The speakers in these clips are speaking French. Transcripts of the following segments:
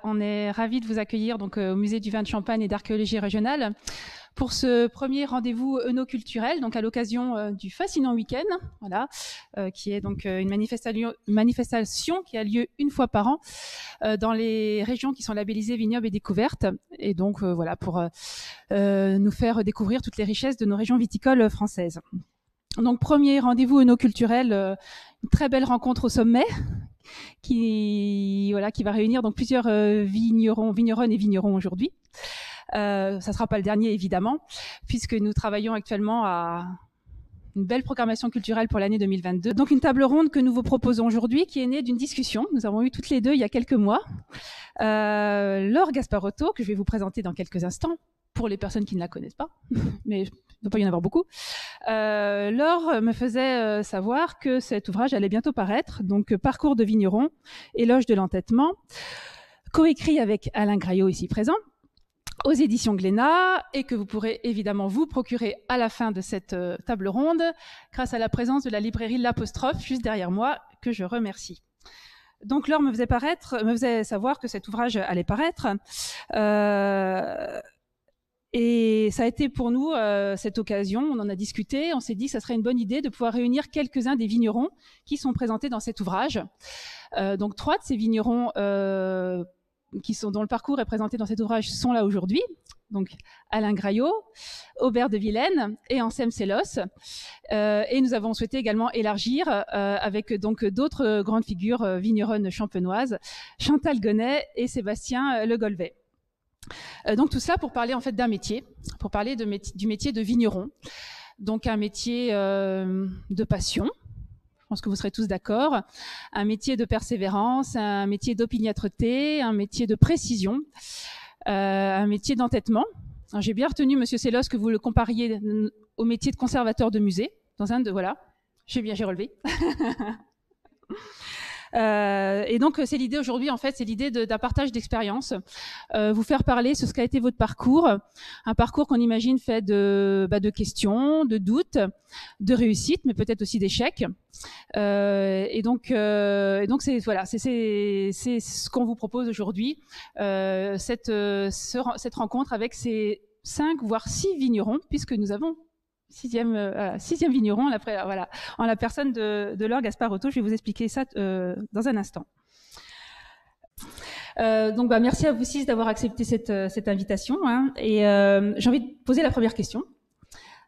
on est ravis de vous accueillir donc, au Musée du vin de Champagne et d'archéologie régionale pour ce premier rendez-vous œnoculturel, donc à l'occasion du fascinant week-end, voilà, qui est donc une manifestation qui a lieu une fois par an dans les régions qui sont labellisées vignobles et découvertes, et donc voilà, pour nous faire découvrir toutes les richesses de nos régions viticoles françaises. Donc premier rendez-vous œnoculturel, une très belle rencontre au sommet, qui va réunir donc plusieurs vigneronnes et vignerons aujourd'hui. Ça sera pas le dernier évidemment, puisque nous travaillons actuellement à une belle programmation culturelle pour l'année 2022. Donc une table ronde que nous vous proposons aujourd'hui, qui est née d'une discussion. Nous avons eu toutes les deux il y a quelques mois. Laure Gasparotto, que je vais vous présenter dans quelques instants, pour les personnes qui ne la connaissent pas, mais il ne doit pas y en avoir beaucoup. Laure me faisait savoir que cet ouvrage allait bientôt paraître, donc Parcours de vigneron, éloge de l'entêtement, coécrit avec Alain Graillot ici présent, aux éditions Glénat, et que vous pourrez évidemment vous procurer à la fin de cette table ronde, grâce à la présence de la librairie L'Apostrophe, juste derrière moi, que je remercie. Donc Laure me faisait savoir que cet ouvrage allait paraître, et ça a été pour nous cette occasion, on en a discuté, on s'est dit que ça serait une bonne idée de pouvoir réunir quelques-uns des vignerons qui sont présentés dans cet ouvrage. Donc 3 de ces vignerons dont le parcours est présenté dans cet ouvrage sont là aujourd'hui. Donc Alain Graillot, Aubert de Vilaine et Ansem Sellos. Et nous avons souhaité également élargir avec donc d'autres grandes figures vigneronnes champenoises, Chantal Gonnet et Sébastien Le Golvet. Donc tout ça pour parler en fait d'un métier, pour parler du métier de vigneron. Donc un métier de passion, je pense que vous serez tous d'accord, un métier de persévérance, un métier d'opiniâtreté, un métier de précision, un métier d'entêtement. Alors, j'ai bien retenu, Monsieur Sellos, que vous le compariez au métier de conservateur de musée, dans un de, voilà, j'ai relevé. Et donc c'est l'idée aujourd'hui, en fait, c'est l'idée d'un partage d'expérience, vous faire parler sur ce qu'a été votre parcours, un parcours qu'on imagine fait de questions, de doutes, de réussites, mais peut-être aussi d'échecs. Et donc c'est voilà, c'est ce qu'on vous propose aujourd'hui, cette rencontre avec ces 5 voire 6 vignerons, puisque nous avons sixième vigneron, voilà, en la personne de Laure Gasparotto. Je vais vous expliquer ça dans un instant. Donc, merci à vous 6 d'avoir accepté cette invitation. Hein, et j'ai envie de poser la première question.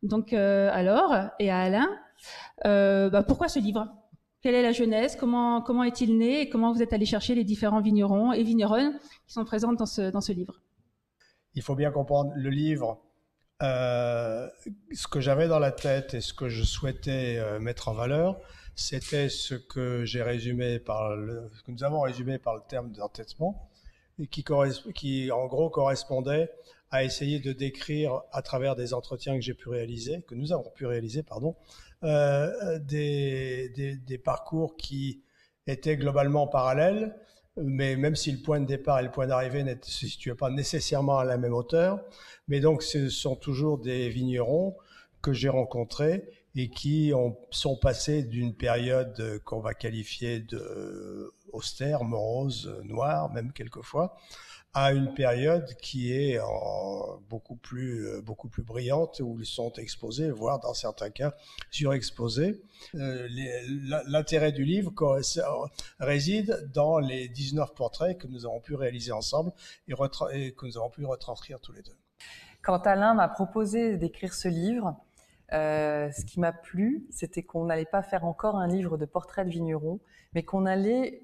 Donc, à Laure et à Alain, pourquoi ce livre ? Quelle est la genèse ? Comment est-il né ? Et comment vous êtes allé chercher les différents vignerons et vigneronnes qui sont présentes dans ce livre ? Il faut bien comprendre le livre. Ce que j'avais dans la tête et ce que je souhaitais mettre en valeur, c'était ce que j'ai résumé ce que nous avons résumé par le terme d'entêtement, et qui en gros correspondait à essayer de décrire à travers des entretiens que nous avons pu réaliser, des parcours qui étaient globalement parallèles, mais même si le point de départ et le point d'arrivée ne se situaient pas nécessairement à la même hauteur. Mais donc, ce sont toujours des vignerons que j'ai rencontrés et qui sont passés d'une période qu'on va qualifier de austère, morose, noire, même quelquefois, à une période qui est beaucoup plus brillante, où ils sont exposés, voire dans certains cas surexposés. L'intérêt du livre réside dans les 19 portraits que nous avons pu réaliser ensemble et que nous avons pu retranscrire tous les deux. Quand Alain m'a proposé d'écrire ce livre, ce qui m'a plu, c'était qu'on n'allait pas faire encore un livre de portraits de vignerons, mais qu'on allait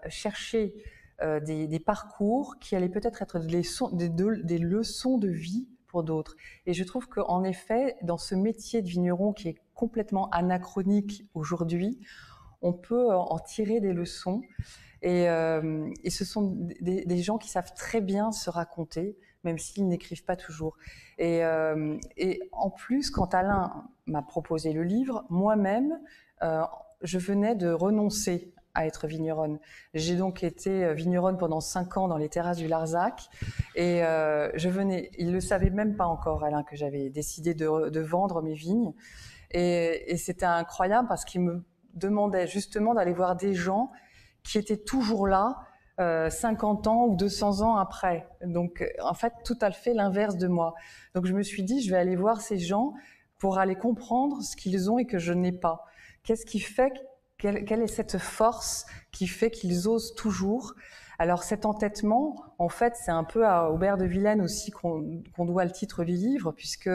chercher des parcours qui allaient peut-être être des leçons de vie pour d'autres. Et je trouve qu'en effet, dans ce métier de vigneron qui est complètement anachronique aujourd'hui, on peut en tirer des leçons. Et ce sont des gens qui savent très bien se raconter, même s'ils n'écrivent pas toujours. Et en plus, quand Alain m'a proposé le livre, moi-même, je venais de renoncer à être vigneronne. J'ai donc été vigneronne pendant 5 ans dans les terrasses du Larzac, et il le savait même pas encore, Alain, que j'avais décidé de vendre mes vignes, et c'était incroyable parce qu'il me demandait justement d'aller voir des gens qui étaient toujours là, 50 ans ou 200 ans après. Donc, en fait, tout à fait l'inverse de moi. Donc, je me suis dit, je vais aller voir ces gens pour aller comprendre ce qu'ils ont et que je n'ai pas. Qu'est-ce qui fait, quelle est cette force qui fait qu'ils osent toujours? Alors, cet entêtement, en fait, c'est un peu à Aubert de Villaine aussi qu'on doit le titre du livre, puisque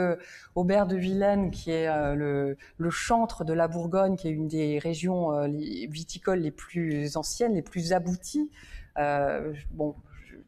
Aubert de Villaine, qui est le chantre de la Bourgogne, qui est une des régions viticoles les plus anciennes, les plus abouties, bon,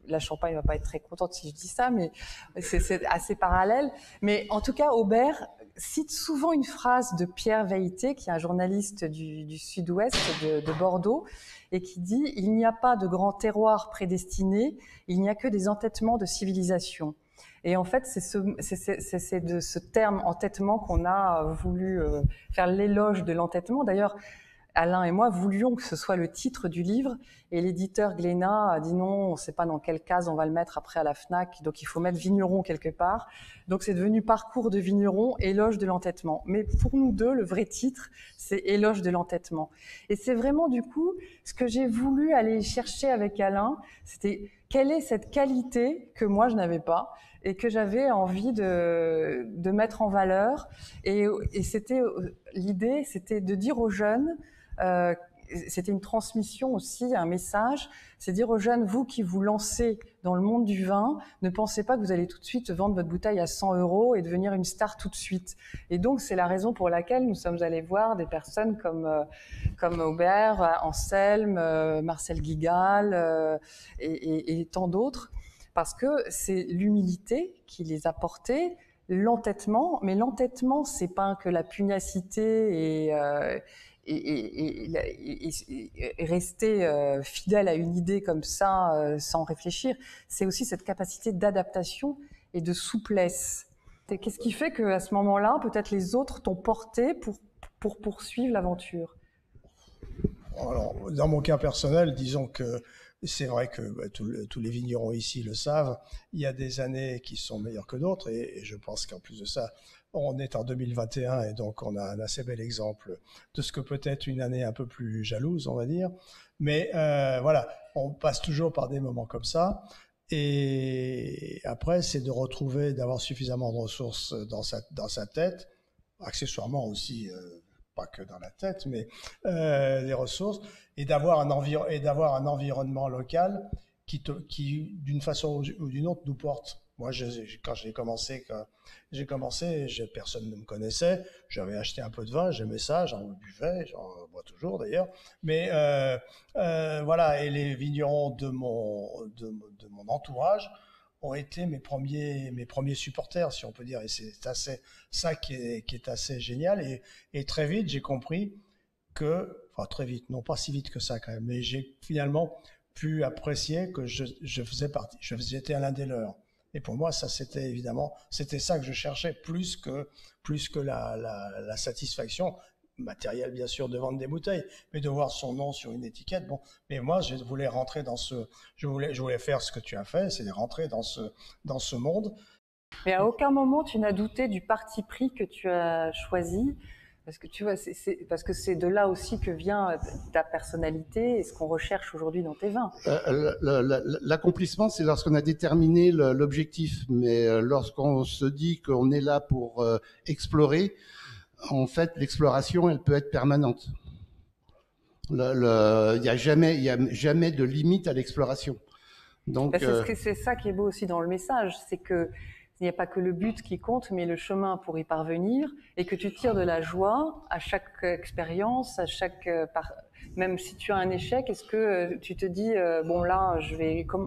la Champagne va pas être très contente si je dis ça, mais c'est assez parallèle. Mais en tout cas, Aubert cite souvent une phrase de Pierre Veilleté, qui est un journaliste du sud-ouest de Bordeaux, et qui dit « Il n'y a pas de grand terroir prédestiné, il n'y a que des entêtements de civilisation ». Et en fait, c'est de ce terme entêtement qu'on a voulu faire l'éloge de l'entêtement. D'ailleurs, Alain et moi voulions que ce soit le titre du livre, et l'éditeur Glénat a dit non, on ne sait pas dans quelle case on va le mettre après à la FNAC, donc il faut mettre vigneron quelque part. Donc c'est devenu Parcours de vigneron, éloge de l'entêtement. Mais pour nous deux, le vrai titre, c'est éloge de l'entêtement. Et c'est vraiment du coup ce que j'ai voulu aller chercher avec Alain, c'était quelle est cette qualité que moi je n'avais pas et que j'avais envie de mettre en valeur. Et c'était l'idée, c'était de dire aux jeunes, c'était une transmission aussi, un message, c'est dire aux jeunes, vous qui vous lancez dans le monde du vin, ne pensez pas que vous allez tout de suite vendre votre bouteille à 100 € et devenir une star tout de suite. Et donc, c'est la raison pour laquelle nous sommes allés voir des personnes comme Aubert, Anselme, Marcel Guigal et tant d'autres, parce que c'est l'humilité qui les a portés, l'entêtement, mais l'entêtement, c'est pas que la pugnacité et rester fidèle à une idée comme ça sans réfléchir, c'est aussi cette capacité d'adaptation et de souplesse. Qu'est-ce qui fait qu'à ce moment-là, peut-être les autres t'ont porté pour poursuivre l'aventure? Alors, dans mon cas personnel, disons que c'est vrai que tous les vignerons ici le savent, il y a des années qui sont meilleures que d'autres, et je pense qu'en plus de ça, on est en 2021 et donc on a un assez bel exemple de ce que peut être une année un peu plus jalouse, on va dire. Mais voilà, on passe toujours par des moments comme ça. Et après, c'est de retrouver, d'avoir suffisamment de ressources dans sa tête, accessoirement aussi, pas que dans la tête, mais les ressources, et d'avoir un environnement local qui d'une façon ou d'une autre, nous porte. Moi, quand j'ai commencé, personne ne me connaissait. J'avais acheté un peu de vin, j'aimais ça, j'en buvais, j'en bois toujours d'ailleurs. Mais voilà, et les vignerons de mon entourage ont été mes premiers supporters, si on peut dire. Et c'est assez ça qui est assez génial. Et très vite, j'ai compris enfin très vite, non pas si vite que ça quand même, mais j'ai finalement pu apprécier que je faisais partie, j'étais l'un des leurs. Et pour moi, ça c'était ça que je cherchais plus que la satisfaction matérielle, bien sûr, de vendre des bouteilles, mais de voir son nom sur une étiquette. Bon, mais moi, je voulais rentrer je voulais faire ce que tu as fait, c'est rentrer dans ce monde. Mais à aucun moment tu n'as douté du parti pris que tu as choisi. Parce que tu vois, parce que c'est de là aussi que vient ta personnalité et ce qu'on recherche aujourd'hui dans tes vins. L'accomplissement, c'est lorsqu'on a déterminé l'objectif. Mais lorsqu'on se dit qu'on est là pour explorer, en fait, l'exploration, elle peut être permanente. Il y a jamais de limite à l'exploration. Donc, c'est ça qui est beau aussi dans le message, c'est que il n'y a pas que le but qui compte, mais le chemin pour y parvenir, et que tu tires de la joie à chaque expérience, même si tu as un échec, est-ce que tu te dis bon là,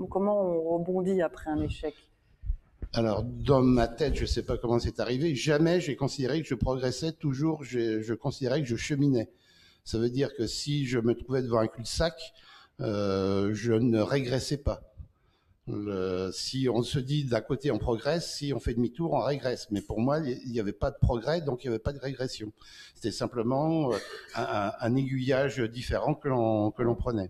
comment on rebondit après un échec? Alors dans ma tête, je ne sais pas comment c'est arrivé. Jamais j'ai considéré que je progressais. Toujours, je considérais que je cheminais. Ça veut dire que si je me trouvais devant un cul-de-sac, je ne régressais pas. Si on se dit d'un côté on progresse, si on fait demi-tour on régresse. Mais pour moi il n'y avait pas de progrès, donc il n'y avait pas de régression. C'était simplement un aiguillage différent que l'on prenait.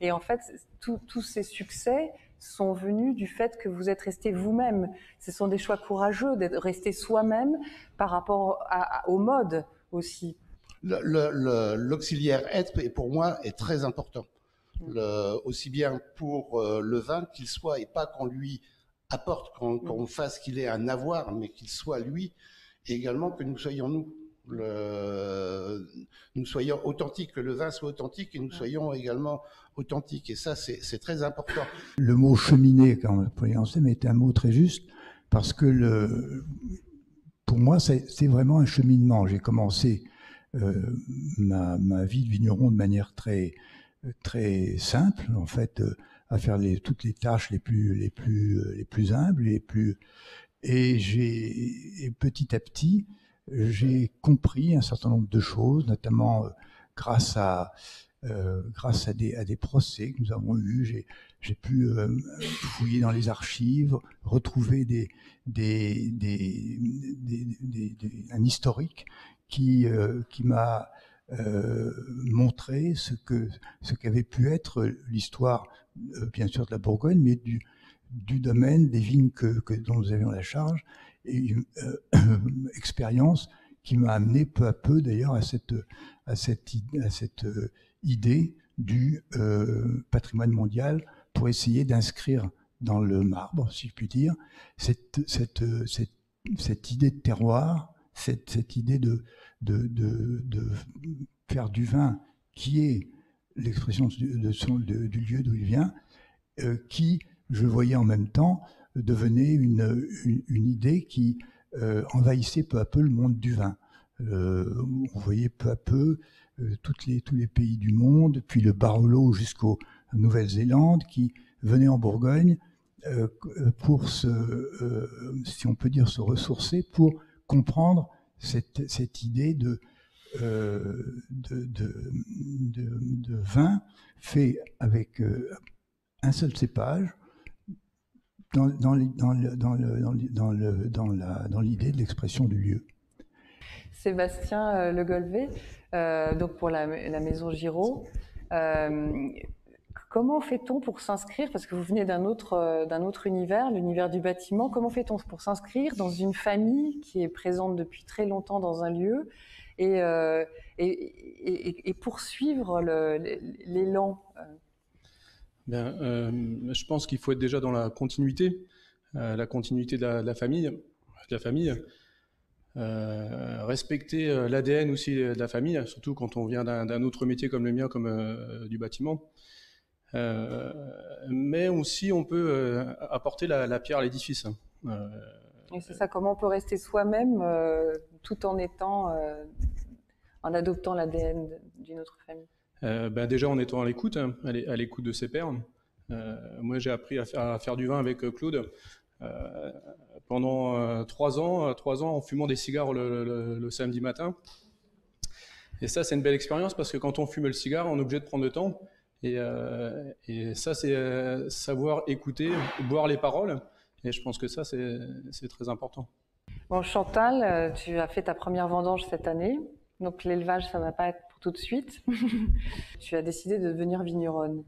Et en fait tous ces succès sont venus du fait que vous êtes resté vous-même. Ce sont des choix courageux d'être resté soi-même par rapport au mode aussi. L'auxiliaire être pour moi est très important. aussi bien pour le vin qu'il soit, et pas qu'on lui apporte, qu'on fasse qu'il ait un avoir, mais qu'il soit lui, et également que nous soyons nous. Nous soyons authentiques, que le vin soit authentique et nous soyons également authentiques. Et ça, c'est très important. Le mot cheminer, quand Paul Ansem, est un mot très juste, parce que pour moi, c'est vraiment un cheminement. J'ai commencé ma vie de vigneron de manière très, très simple, en fait, à faire toutes les tâches les plus humbles, et petit à petit, j'ai compris un certain nombre de choses, notamment grâce à des procès que nous avons eus. J'ai pu fouiller dans les archives, retrouver un historique qui m'a montré ce qu'avait pu être l'histoire, bien sûr, de la Bourgogne, mais du domaine des vignes dont nous avions la charge, et une expérience qui m'a amené peu à peu d'ailleurs à cette idée du patrimoine mondial, pour essayer d'inscrire dans le marbre, si je puis dire, cette idée de terroir, cette idée de faire du vin qui est l'expression du lieu d'où il vient, qui, je voyais en même temps, devenait une idée qui envahissait peu à peu le monde du vin. On voyait peu à peu tous les pays du monde, puis le Barolo jusqu'aux Nouvelle-Zélande, qui venaient en Bourgogne pour si on peut dire, se ressourcer, pour comprendre cette idée de vin fait avec un seul cépage, dans l'idée de l'expression du lieu. Sébastien Le Golvet, donc pour la maison Giraud, comment fait-on pour s'inscrire, parce que vous venez d'un autre univers, l'univers du bâtiment, comment fait-on pour s'inscrire dans une famille qui est présente depuis très longtemps dans un lieu et poursuivre l'élan? Je pense qu'il faut être déjà dans la continuité de la famille, respecter l'ADN aussi de la famille, surtout quand on vient d'un autre métier comme le mien, comme du bâtiment. Mais aussi on peut apporter la pierre à l'édifice. Et c'est ça, comment on peut rester soi-même tout en en adoptant l'ADN d'une autre famille? Déjà en étant à l'écoute de ses pairs. Moi j'ai appris à faire du vin avec Claude pendant 3 ans en fumant des cigares le samedi matin. Et ça c'est une belle expérience, parce que quand on fume le cigare, on est obligé de prendre le temps. Et ça c'est savoir écouter, boire les paroles. Et je pense que ça c'est très important. Bon, Chantal, tu as fait ta première vendange cette année. Donc l'élevage, ça ne va pas être pour tout de suite. Tu as décidé de devenir vigneronne.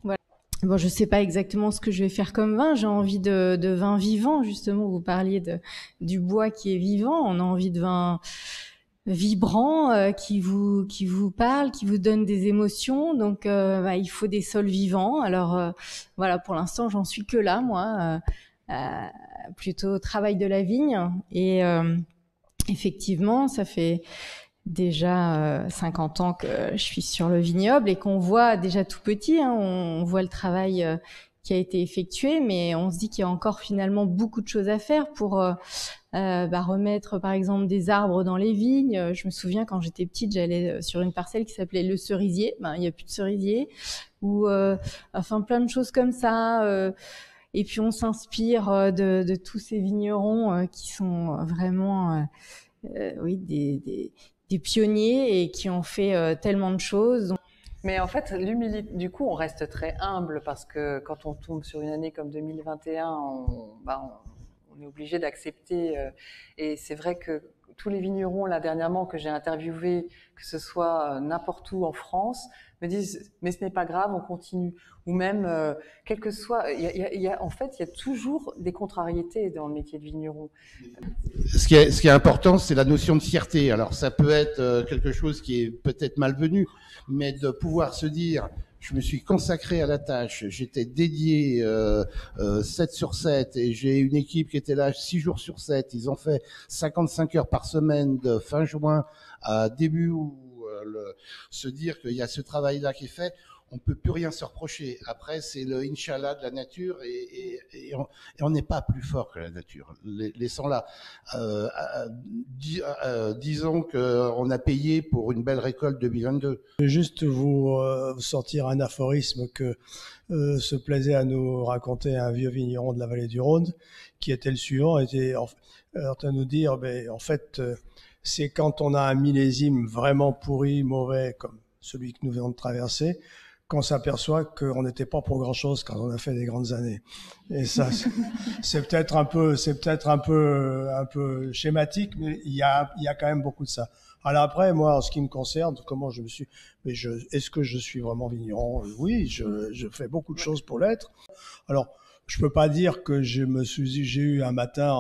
Voilà. Bon, je ne sais pas exactement ce que je vais faire comme vin. J'ai envie de vin vivant, justement. Vous parliez du bois qui est vivant. On a envie de vin vibrant, qui vous parle, qui vous donne des émotions. Donc, il faut des sols vivants. Alors, voilà, pour l'instant, j'en suis que là, moi. Plutôt travail de la vigne. Et effectivement, ça fait déjà 50 ans que je suis sur le vignoble et qu'on voit déjà tout petit, hein, on voit le travail qui a été effectué, mais on se dit qu'il y a encore finalement beaucoup de choses à faire pour remettre par exemple des arbres dans les vignes. Je me souviens quand j'étais petite, j'allais sur une parcelle qui s'appelait le cerisier, il n'y a plus de cerisier, ou enfin plein de choses comme ça. Et puis on s'inspire de tous ces vignerons qui sont vraiment des pionniers et qui ont fait tellement de choses. Mais en fait, l'humilité, du coup, on reste très humble, parce que quand on tombe sur une année comme 2021, on est obligé d'accepter. Et c'est vrai que tous les vignerons, là, dernièrement, que j'ai interviewés, que ce soit n'importe où en France, me disent « mais ce n'est pas grave, on continue ». Ou même, quel que soit… en fait, il y a toujours des contrariétés dans le métier de vigneron. Ce qui est important, c'est la notion de fierté. Alors, ça peut être quelque chose qui est peut-être malvenu, mais de pouvoir se dire je me suis consacré à la tâche, j'étais dédié 7 sur 7 et j'ai une équipe qui était là 6 jours sur 7. Ils ont fait 55 heures par semaine de fin juin à début août. Se dire qu'il y a ce travail-là qui est fait, on peut plus rien se reprocher. Après, c'est le Inch'Allah de la nature et on n'est pas plus fort que la nature. Laissons-la. Disons qu'on a payé pour une belle récolte 2022. Je vais juste vous sortir un aphorisme que se plaisait à nous raconter un vieux vigneron de la vallée du Rhône, qui était le suivant, était en train de nous dire, en fait, c'est quand on a un millésime vraiment pourri, mauvais, comme celui que nous venons de traverser, qu'on s'aperçoit qu'on n'était pas pour grand-chose quand on a fait des grandes années. Et ça, c'est peut-être un peu schématique, mais il y a quand même beaucoup de ça. Alors après, moi, en ce qui me concerne, comment je me suis, est-ce que je suis vraiment vigneron? Oui, je fais beaucoup de choses pour l'être. Alors, je peux pas dire que j'ai eu un matin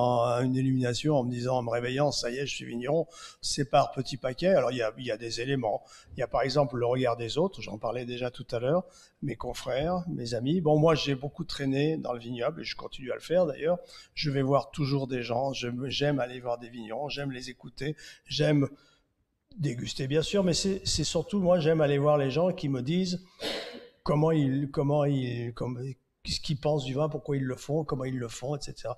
une illumination en me disant, en me réveillant, ça y est, je suis vigneron. C'est par petits paquets. Alors, il y a des éléments. Il y a par exemple le regard des autres. J'en parlais déjà tout à l'heure. Mes confrères, mes amis. Bon, moi, j'ai beaucoup traîné dans le vignoble et je continue à le faire d'ailleurs. Je vais voir toujours des gens. J'aime aller voir des vignerons. J'aime les écouter. J'aime déguster, bien sûr. Mais c'est surtout, moi, j'aime aller voir les gens qui me disent ce qu'ils pensent du vin, pourquoi ils le font, comment ils le font, etc.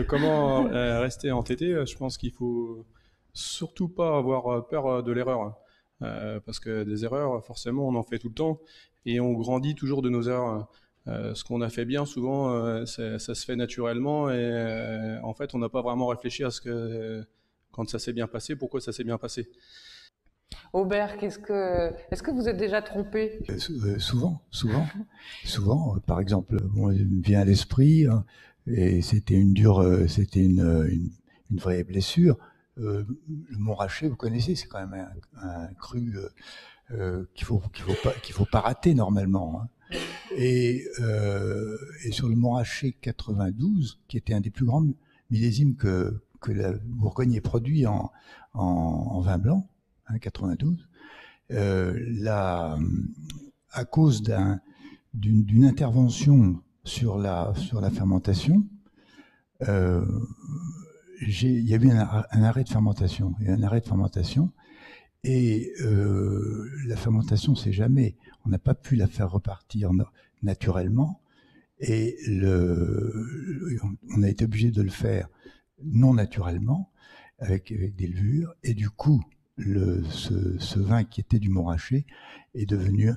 Comment rester entêté? Je pense qu'il faut surtout pas avoir peur de l'erreur. Parce que des erreurs, forcément, on en fait tout le temps et on grandit toujours de nos erreurs. Ce qu'on a fait bien, souvent, ça se fait naturellement et en fait, on n'a pas vraiment réfléchi à quand ça s'est bien passé, pourquoi ça s'est bien passé. Aubert, est-ce que vous êtes déjà trompé? Souvent. Par exemple, bon, il me vient à l'esprit, hein, et c'était une vraie blessure. Le Montrachet, vous connaissez, c'est quand même un cru qu'il faut pas rater normalement. Hein. Et sur le Montrachet 92, qui était un des plus grands millésimes que la Bourgogne ait produit en vin blanc, 92, à cause d'une intervention sur la fermentation, il y a eu un arrêt de fermentation. Et la fermentation, on n'a pas pu la faire repartir naturellement, et on a été obligé de le faire non naturellement, avec des levures, et du coup, ce vin qui était du Montrachet est devenu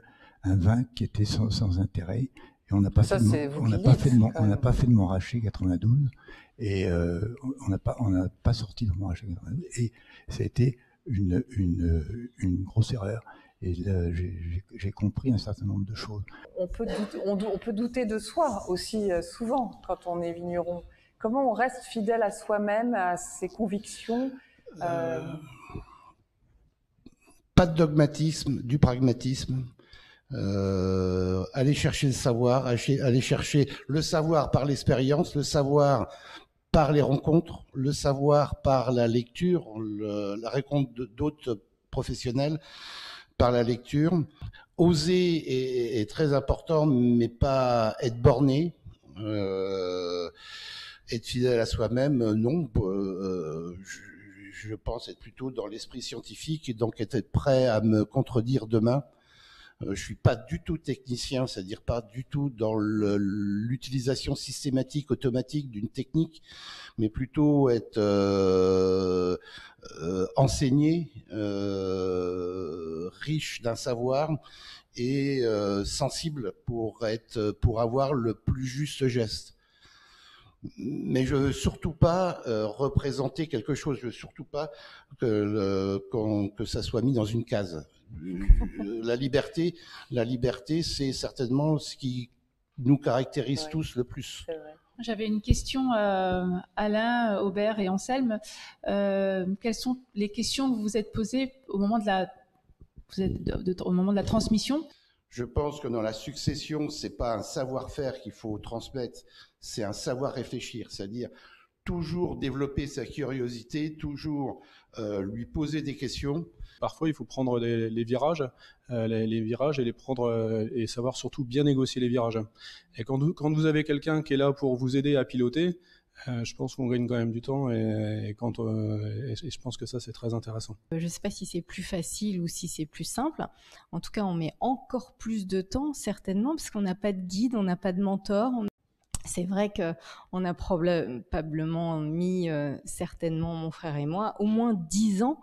un vin qui était sans intérêt, et on n'a pas fait de Montrachet 92, et on n'a pas sorti de Montrachet 92, et ça a été une grosse erreur. Et là, j'ai compris un certain nombre de choses. On peut douter de soi aussi souvent quand on est vigneron. Comment on reste fidèle à soi-même, à ses convictions? Pas de dogmatisme, du pragmatisme. Aller chercher le savoir, aller chercher le savoir par l'expérience, le savoir par les rencontres, le savoir par la lecture, la rencontre d'autres professionnels, par la lecture. Oser est très important, mais pas être borné. Être fidèle à soi-même, non. Je pense être plutôt dans l'esprit scientifique et donc être prêt à me contredire demain. Je suis pas du tout technicien, c'est-à-dire pas du tout dans l'utilisation systématique, automatique d'une technique, mais plutôt être enseigné, riche d'un savoir et sensible pour avoir le plus juste geste. Mais je veux surtout pas représenter quelque chose. Je veux surtout pas que ça soit mis dans une case. La liberté, c'est certainement ce qui nous caractérise tous le plus. J'avais une question, Alain, Aubert et Anselme. Quelles sont les questions que vous vous êtes posées au moment de la transmission? Je pense que dans la succession, c'est pas un savoir-faire qu'il faut transmettre, c'est un savoir réfléchir. C'est-à-dire, toujours développer sa curiosité, toujours lui poser des questions. Parfois, il faut prendre les virages, les virages et les prendre et savoir surtout bien négocier les virages. Et quand vous avez quelqu'un qui est là pour vous aider à piloter, je pense qu'on gagne quand même du temps et je pense que ça, c'est très intéressant. Je ne sais pas si c'est plus facile ou si c'est plus simple. En tout cas, on met encore plus de temps, certainement, parce qu'on n'a pas de guide, on n'a pas de mentor. C'est vrai qu'on a probablement mis, certainement, mon frère et moi, au moins 10 ans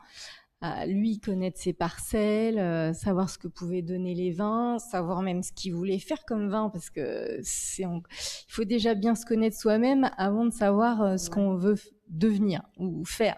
à lui connaître ses parcelles, savoir ce que pouvaient donner les vins, savoir même ce qu'il voulait faire comme vin, parce que il faut déjà bien se connaître soi-même avant de savoir ce qu'on veut devenir ou faire.